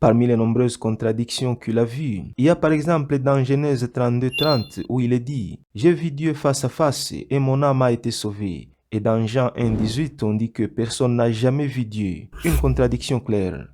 Parmi les nombreuses contradictions qu'il a vues, il y a par exemple dans Genèse 32:30 où il est dit « J'ai vu Dieu face à face et mon âme a été sauvée ». Et dans Jean 1:18, on dit que personne n'a jamais vu Dieu. Une contradiction claire.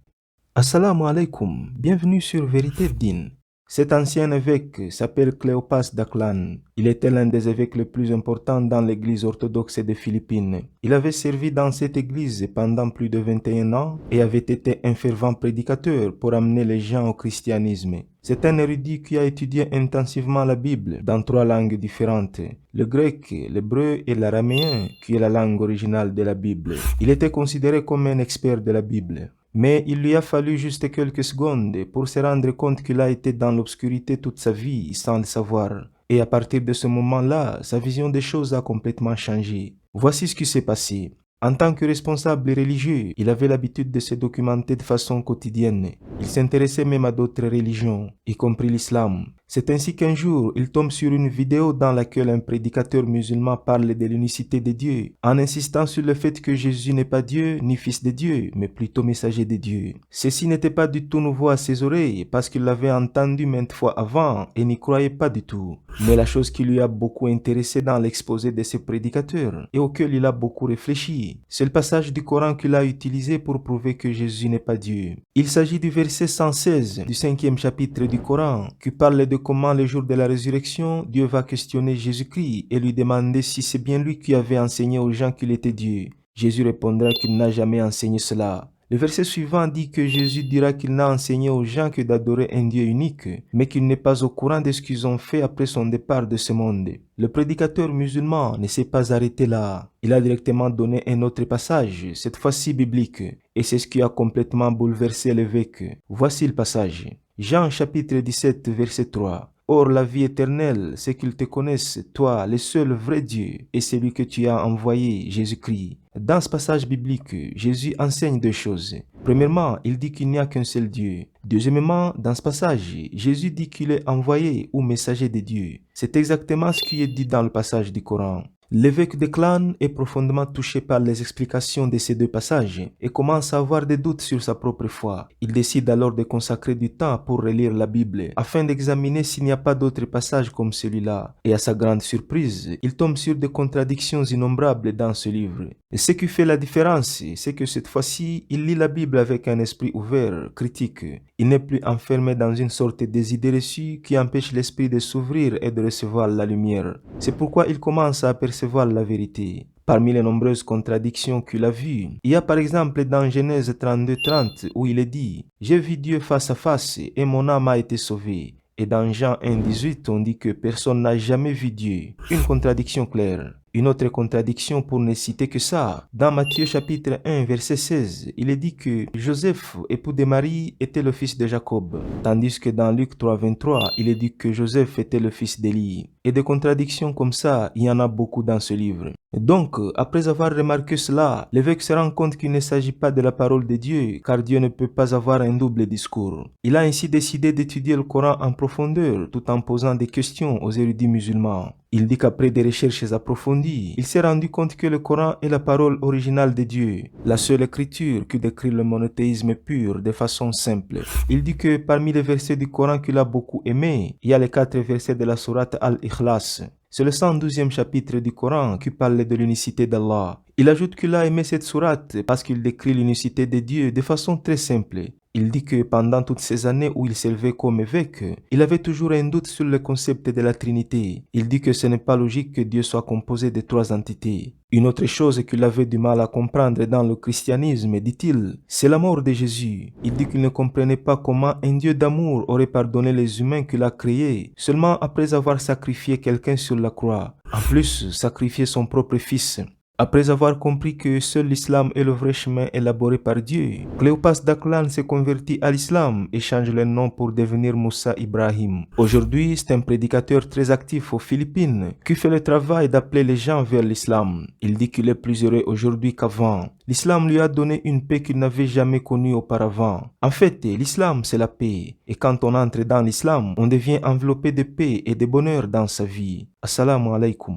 Assalamu alaikum, bienvenue sur Vérité Din. Cet ancien évêque s'appelle Cléopas Daklan. Il était l'un des évêques les plus importants dans l'église orthodoxe des Philippines. Il avait servi dans cette église pendant plus de 21 ans et avait été un fervent prédicateur pour amener les gens au christianisme. C'est un érudit qui a étudié intensivement la Bible dans 3 langues différentes, le grec, l'hébreu et l'araméen, qui est la langue originale de la Bible. Il était considéré comme un expert de la Bible. Mais il lui a fallu juste quelques secondes pour se rendre compte qu'il a été dans l'obscurité toute sa vie sans le savoir. Et à partir de ce moment-là, sa vision des choses a complètement changé. Voici ce qui s'est passé. En tant que responsable religieux, il avait l'habitude de se documenter de façon quotidienne. Il s'intéressait même à d'autres religions, y compris l'islam. C'est ainsi qu'un jour, il tombe sur une vidéo dans laquelle un prédicateur musulman parle de l'unicité de Dieu, en insistant sur le fait que Jésus n'est pas Dieu ni fils de Dieu, mais plutôt messager de Dieu. Ceci n'était pas du tout nouveau à ses oreilles, parce qu'il l'avait entendu maintes fois avant et n'y croyait pas du tout. Mais la chose qui lui a beaucoup intéressé dans l'exposé de ce prédicateur, et auquel il a beaucoup réfléchi, c'est le passage du Coran qu'il a utilisé pour prouver que Jésus n'est pas Dieu. Il s'agit du verset 116 du 5e chapitre du Coran, qui parle de comment le jour de la résurrection, Dieu va questionner Jésus-Christ et lui demander si c'est bien lui qui avait enseigné aux gens qu'il était Dieu. Jésus répondra qu'il n'a jamais enseigné cela. Le verset suivant dit que Jésus dira qu'il n'a enseigné aux gens que d'adorer un Dieu unique, mais qu'il n'est pas au courant de ce qu'ils ont fait après son départ de ce monde. Le prédicateur musulman ne s'est pas arrêté là. Il a directement donné un autre passage, cette fois-ci biblique, et c'est ce qui a complètement bouleversé l'évêque. Voici le passage. Jean chapitre 17, verset 3. Or la vie éternelle, c'est qu'ils te connaissent, toi, le seul vrai Dieu, et celui que tu as envoyé, Jésus-Christ. Dans ce passage biblique, Jésus enseigne 2 choses. Premièrement, il dit qu'il n'y a qu'un seul Dieu. Deuxièmement, dans ce passage, Jésus dit qu'il est envoyé ou messager de Dieu. C'est exactement ce qui est dit dans le passage du Coran. L'évêque de Klan est profondément touché par les explications de ces 2 passages et commence à avoir des doutes sur sa propre foi. Il décide alors de consacrer du temps pour relire la Bible afin d'examiner s'il n'y a pas d'autres passages comme celui-là. Et à sa grande surprise, il tombe sur des contradictions innombrables dans ce livre. Et ce qui fait la différence, c'est que cette fois-ci, il lit la Bible avec un esprit ouvert, critique. Il n'est plus enfermé dans une sorte des idées reçues qui empêchent l'esprit de s'ouvrir et de recevoir la lumière. C'est pourquoi il commence à percevoir la vérité. Parmi les nombreuses contradictions qu'il a vues, il y a par exemple dans Genèse 32:30 où il est dit « J'ai vu Dieu face à face et mon âme a été sauvée ». Et dans Jean 1:18, on dit que personne n'a jamais vu Dieu. Une contradiction claire. Une autre contradiction pour ne citer que ça. Dans Matthieu chapitre 1 verset 16, il est dit que Joseph, époux de Marie, était le fils de Jacob. Tandis que dans Luc 3:23, il est dit que Joseph était le fils d'Élie. Et des contradictions comme ça, il y en a beaucoup dans ce livre. Donc, après avoir remarqué cela, l'évêque se rend compte qu'il ne s'agit pas de la parole de Dieu, car Dieu ne peut pas avoir un double discours. Il a ainsi décidé d'étudier le Coran en profondeur, tout en posant des questions aux érudits musulmans. Il dit qu'après des recherches approfondies, il s'est rendu compte que le Coran est la parole originale de Dieu, la seule écriture qui décrit le monothéisme pur de façon simple. Il dit que parmi les versets du Coran qu'il a beaucoup aimé, il y a les 4 versets de la sourate Al-Ikhlas. C'est le 112e chapitre du Coran qui parle de l'unicité d'Allah. Il ajoute qu'il a aimé cette sourate parce qu'il décrit l'unicité de Dieu de façon très simple. Il dit que pendant toutes ces années où il s'élevait comme évêque, il avait toujours un doute sur le concept de la Trinité. Il dit que ce n'est pas logique que Dieu soit composé de 3 entités. Une autre chose qu'il avait du mal à comprendre dans le christianisme, dit-il, c'est la mort de Jésus. Il dit qu'il ne comprenait pas comment un Dieu d'amour aurait pardonné les humains qu'il a créés seulement après avoir sacrifié quelqu'un sur la croix. En plus, sacrifier son propre fils. Après avoir compris que seul l'islam est le vrai chemin élaboré par Dieu, Cléopas Daklan s'est converti à l'islam et change le nom pour devenir Moussa Ibrahim. Aujourd'hui, c'est un prédicateur très actif aux Philippines qui fait le travail d'appeler les gens vers l'islam. Il dit qu'il est plus heureux aujourd'hui qu'avant. L'islam lui a donné une paix qu'il n'avait jamais connue auparavant. En fait, l'islam c'est la paix. Et quand on entre dans l'islam, on devient enveloppé de paix et de bonheur dans sa vie. Assalamu alaikum.